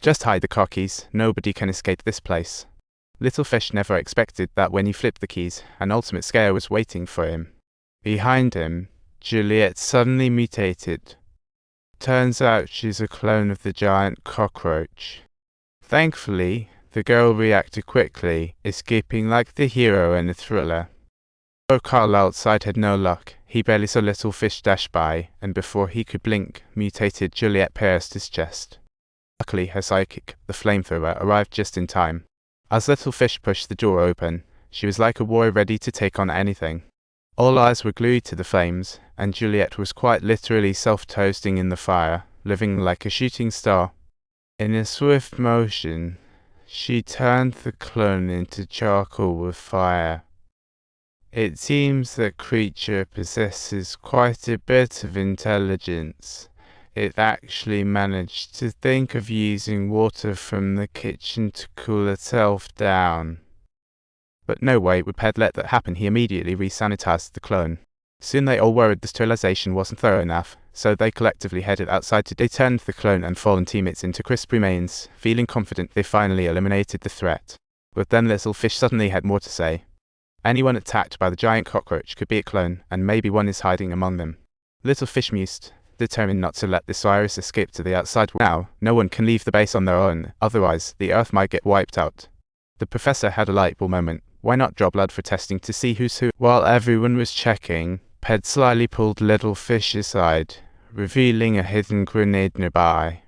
Just hide the car keys, nobody can escape this place. Little Fish never expected that when he flipped the keys, an ultimate scare was waiting for him. Behind him, Juliet suddenly mutated. Turns out she's a clone of the giant cockroach. Thankfully, the girl reacted quickly, escaping like the hero in a thriller. Poor Carl outside had no luck. He barely saw Little Fish dash by, and before he could blink, mutated Juliet pierced his chest. Luckily, her sidekick, the flamethrower, arrived just in time. As Little Fish pushed the door open, she was like a warrior ready to take on anything. All eyes were glued to the flames, and Juliet was quite literally self-toasting in the fire, living like a shooting star. In a swift motion, she turned the clone into charcoal with fire. It seems that creature possesses quite a bit of intelligence. It actually managed to think of using water from the kitchen to cool itself down. But no way would Ped let that happen. He immediately re-sanitized the clone. Soon they all worried the sterilization wasn't thorough enough, so they collectively headed outside to deturn the clone and fallen teammates into crisp remains, feeling confident they finally eliminated the threat. But then Little Fish suddenly had more to say. Anyone attacked by the giant cockroach could be a clone, and maybe one is hiding among them. Little Fish mused, determined not to let this virus escape to the outside. Now, no one can leave the base on their own, otherwise the Earth might get wiped out. The professor had a light bulb moment. Why not draw blood for testing to see who's who? While everyone was checking, Ped slyly pulled Little Fish aside, revealing a hidden grenade nearby.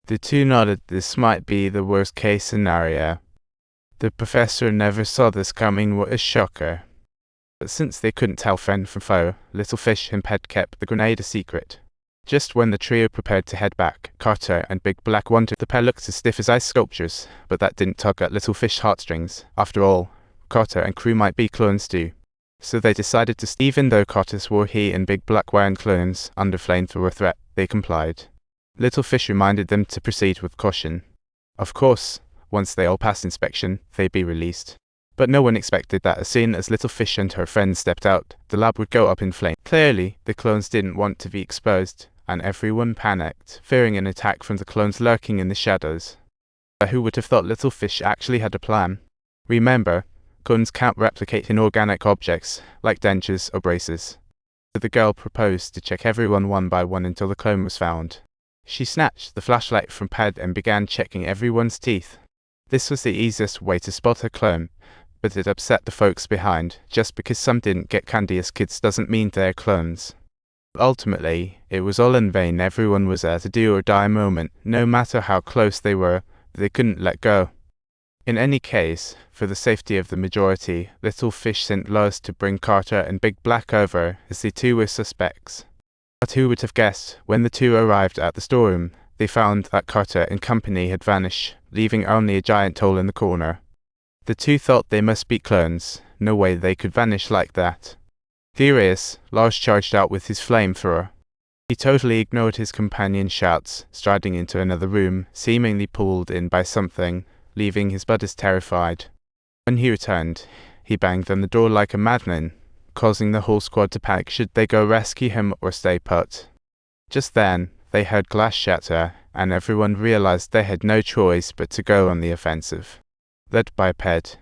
The two nodded. This might be the worst case scenario. The professor never saw this coming. What a shocker. But since they couldn't tell friend from foe, Little Fish and Ped kept the grenade a secret. Just when the trio prepared to head back, Carter and Big Black wondered. The pair looked as stiff as ice sculptures, but that didn't tug at Little Fish's heartstrings. After all, Carter and crew might be clones too. So they decided to even though Carter swore he and Big Black weren't clones under flamethrower threat, they complied. Little Fish reminded them to proceed with caution. Of course, once they all passed inspection, they'd be released. But no one expected that as soon as Little Fish and her friends stepped out, the lab would go up in flames. Clearly, the clones didn't want to be exposed, and everyone panicked, fearing an attack from the clones lurking in the shadows. But who would have thought Little Fish actually had a plan? Remember, clones can't replicate inorganic objects, like dentures or braces. So the girl proposed to check everyone one by one until the clone was found. She snatched the flashlight from Ped and began checking everyone's teeth. This was the easiest way to spot a clone, but it upset the folks behind. Just because some didn't get candy as kids doesn't mean they're clones. Ultimately, it was all in vain. Everyone was at a do or die moment. No matter how close they were, they couldn't let go. In any case, for the safety of the majority, Little Fish sent Lois to bring Carter and Big Black over, as the two were suspects. But who would have guessed, when the two arrived at the storeroom, they found that Carter and company had vanished, leaving only a giant hole in the corner. The two thought they must be clones. No way they could vanish like that. Furious, Lars charged out with his flamethrower. He totally ignored his companion's shouts, striding into another room, seemingly pulled in by something, leaving his buddies terrified. When he returned, he banged on the door like a madman, causing the whole squad to panic should they go rescue him or stay put. Just then, they heard glass shatter, and everyone realized they had no choice but to go on the offensive. Led by Ped,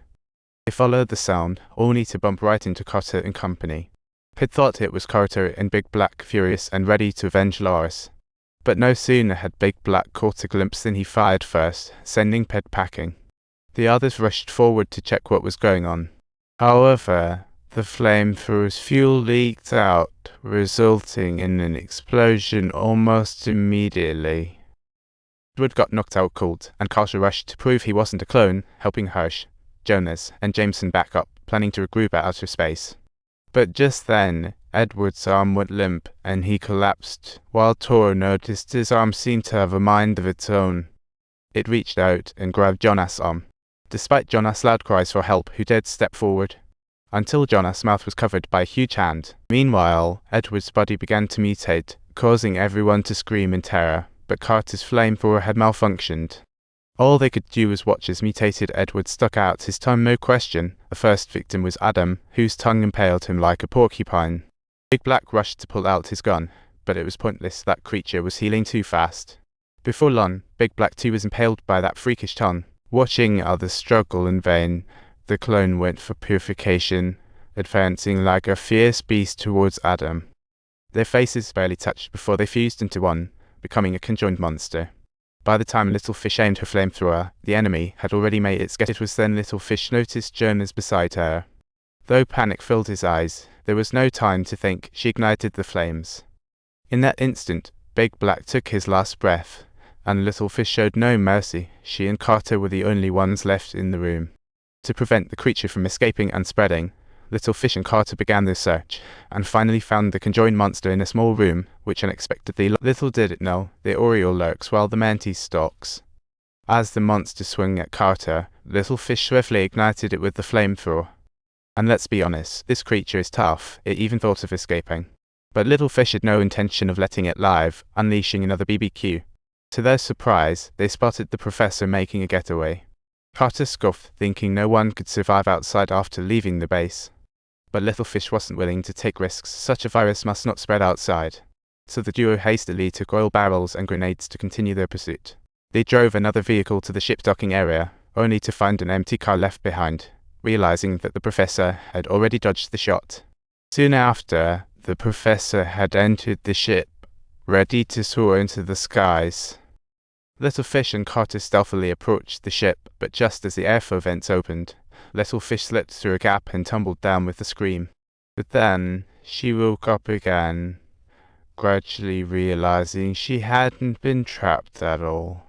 they followed the sound, only to bump right into Carter and company. Ped thought it was Carter and Big Black, furious and ready to avenge Lars. But no sooner had Big Black caught a glimpse than he fired first, sending Ped packing. The others rushed forward to check what was going on. However, the flamethrower's fuel leaked out, resulting in an explosion almost immediately. Edward got knocked out cold, and Carter rushed to prove he wasn't a clone, helping Hirsch, Jonas, and Jameson back up, planning to regroup at outer space. But just then, Edward's arm went limp, and he collapsed, while Tor noticed his arm seemed to have a mind of its own. It reached out and grabbed Jonas' arm, despite Jonas' loud cries for help. Who dared step forward? Until Jonas' mouth was covered by a huge hand. Meanwhile, Edward's body began to mutate, causing everyone to scream in terror, but Carter's flamethrower had malfunctioned. All they could do was watch as mutated Edward stuck out his tongue. No question, the first victim was Adam, whose tongue impaled him like a porcupine. Big Black rushed to pull out his gun, but it was pointless. That creature was healing too fast. Before long, Big Black 2 was impaled by that freakish tongue. Watching others struggle in vain, the clone went for purification, advancing like a fierce beast towards Adam. Their faces barely touched before they fused into one, becoming a conjoined monster. By the time Little Fish aimed her flamethrower, the enemy had already made its guess. It was then Little Fish noticed Jonas beside her. Though panic filled his eyes, there was no time to think. She ignited the flames. In that instant, Big Black took his last breath, and Little Fish showed no mercy. She and Carter were the only ones left in the room. To prevent the creature from escaping and spreading, Little Fish and Carter began their search, and finally found the conjoined monster in a small room, which unexpectedly, little did it know, the Oriole lurks while the Mantis stalks. As the monster swung at Carter, Little Fish swiftly ignited it with the flamethrower. And let's be honest, this creature is tough. It even thought of escaping. But Little Fish had no intention of letting it live, unleashing another BBQ. To their surprise, they spotted the professor making a getaway. Carter scoffed, thinking no one could survive outside after leaving the base. But Little Fish wasn't willing to take risks. Such a virus must not spread outside. So the duo hastily took oil barrels and grenades to continue their pursuit. They drove another vehicle to the ship's docking area, only to find an empty car left behind, realizing that the professor had already dodged the shot. Soon after, the professor had entered the ship, ready to soar into the skies. Little Fish and Carter stealthily approached the ship, but just as the airflow vents opened, Little Fish slipped through a gap and tumbled down with a scream. But then, she woke up again, gradually realizing she hadn't been trapped at all.